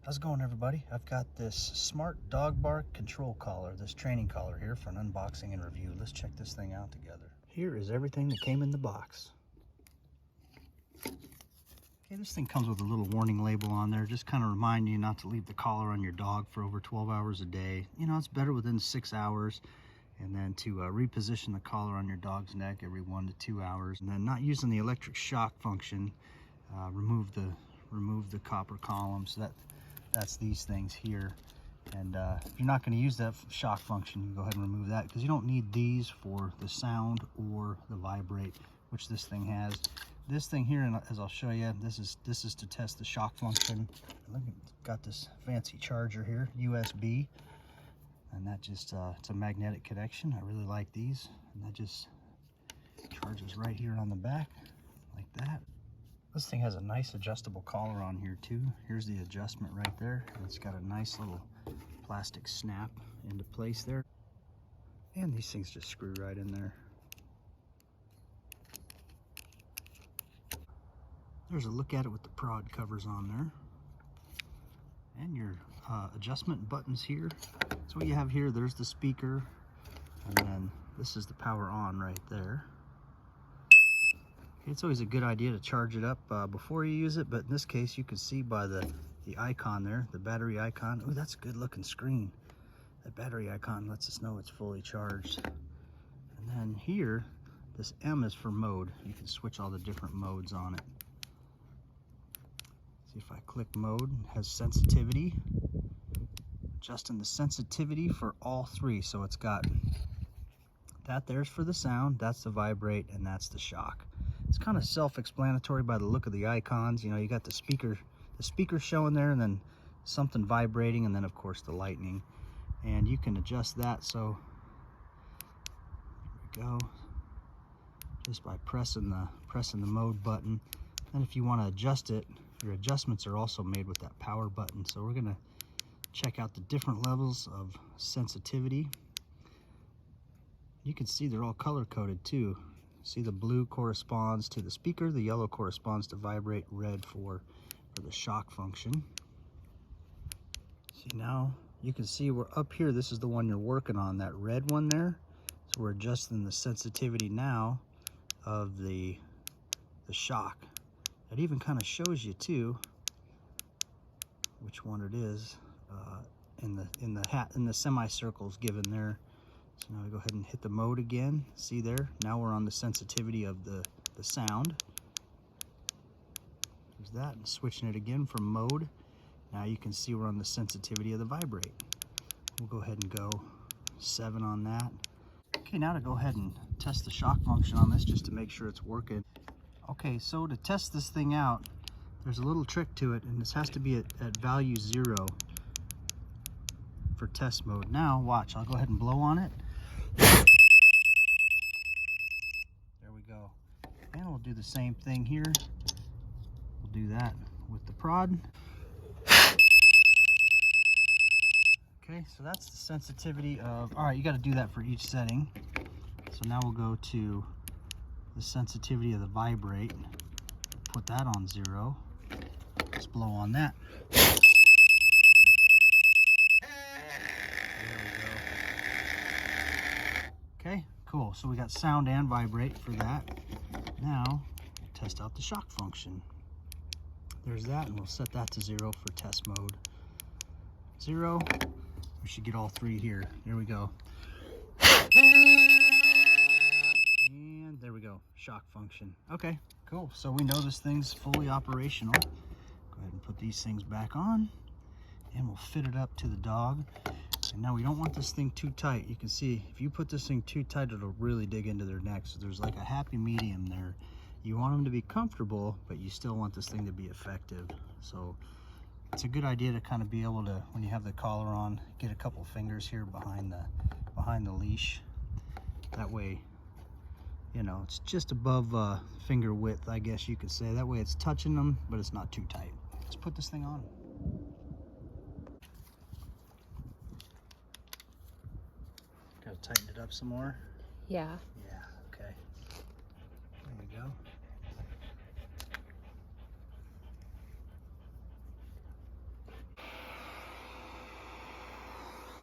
How's it going, everybody? I've got this Smart Dog Bark Control Collar, this training collar here for an unboxing and review. Let's check this thing out together. Here is everything that came in the box. Okay, this thing comes with a little warning label on there, just kind of remind you not to leave the collar on your dog for over 12 hours a day. You know, it's better within 6 hours. And then to reposition the collar on your dog's neck every 1 to 2 hours. And then not using the electric shock function, remove the copper columns. That's these things here. And if you're not going to use that shock function, you can go ahead and remove that, because you don't need these for the sound or the vibrate, which this thing has. This thing here, and as I'll show you, this is to test the shock function. Look, it's got this fancy charger here, USB, and that just it's a magnetic connection. I really like these, and that just charges right here on the back like that. This thing has a nice adjustable collar on here too. Here's the adjustment right there. And it's got a nice little plastic snap into place there. And these things just screw right in there. There's a look at it with the prod covers on there. And your adjustment buttons here. So what you have here, there's the speaker. And then this is the power on right there. It's always a good idea to charge it up before you use it, but in this case you can see by the icon there, the battery icon. Oh, that's a good looking screen. That battery icon lets us know it's fully charged. And then here, this M is for mode. You can switch all the different modes on it. See, if I click mode, it has sensitivity. Adjusting the sensitivity for all three. So it's got that there's for the sound, that's the vibrate, and that's the shock. It's kind of self-explanatory by the look of the icons. You know, you got the speaker showing there, and then something vibrating, and then of course the lightning. And you can adjust that. So there we go, just by pressing the mode button. And if you want to adjust it, your adjustments are also made with that power button. So we're gonna check out the different levels of sensitivity. You can see they're all color coded too. See, the blue corresponds to the speaker, the yellow corresponds to vibrate, red for the shock function. See, now you can see we're up here. This is the one you're working on, that red one there. So we're adjusting the sensitivity now of the shock. It even kind of shows you too which one it is in the semicircles given there. So now we go ahead and hit the mode again. See there? Now we're on the sensitivity of the sound. There's that, and switching it again from mode. Now you can see we're on the sensitivity of the vibrate. We'll go ahead and go 7 on that. Okay, now to go ahead and test the shock function on this just to make sure it's working. Okay, so to test this thing out, there's a little trick to it, and this has to be at value 0 for test mode. Now watch, I'll go ahead and blow on it. There we go. And we'll do the same thing here. We'll do that with the prod. Okay, so that's the sensitivity of, all right, you got to do that for each setting. So now we'll go to the sensitivity of the vibrate. Put that on 0. Let's blow on that. Okay, cool. So we got sound and vibrate for that. Now, we'll test out the shock function. There's that, and we'll set that to 0 for test mode. 0. We should get all 3 here. There we go. And there we go. Shock function. Okay, cool. So we know this thing's fully operational. Go ahead and put these things back on, and we'll fit it up to the dog. And now we don't want this thing too tight. You can see if you put this thing too tight, it'll really dig into their neck. So there's like a happy medium there. You want them to be comfortable, but you still want this thing to be effective. So it's a good idea to kind of be able to, when you have the collar on, get a couple fingers here behind the leash. That way, you know, it's just above finger width, I guess you could say. That way it's touching them, but it's not too tight. Let's put this thing on. Gotta tighten it up some more. Yeah.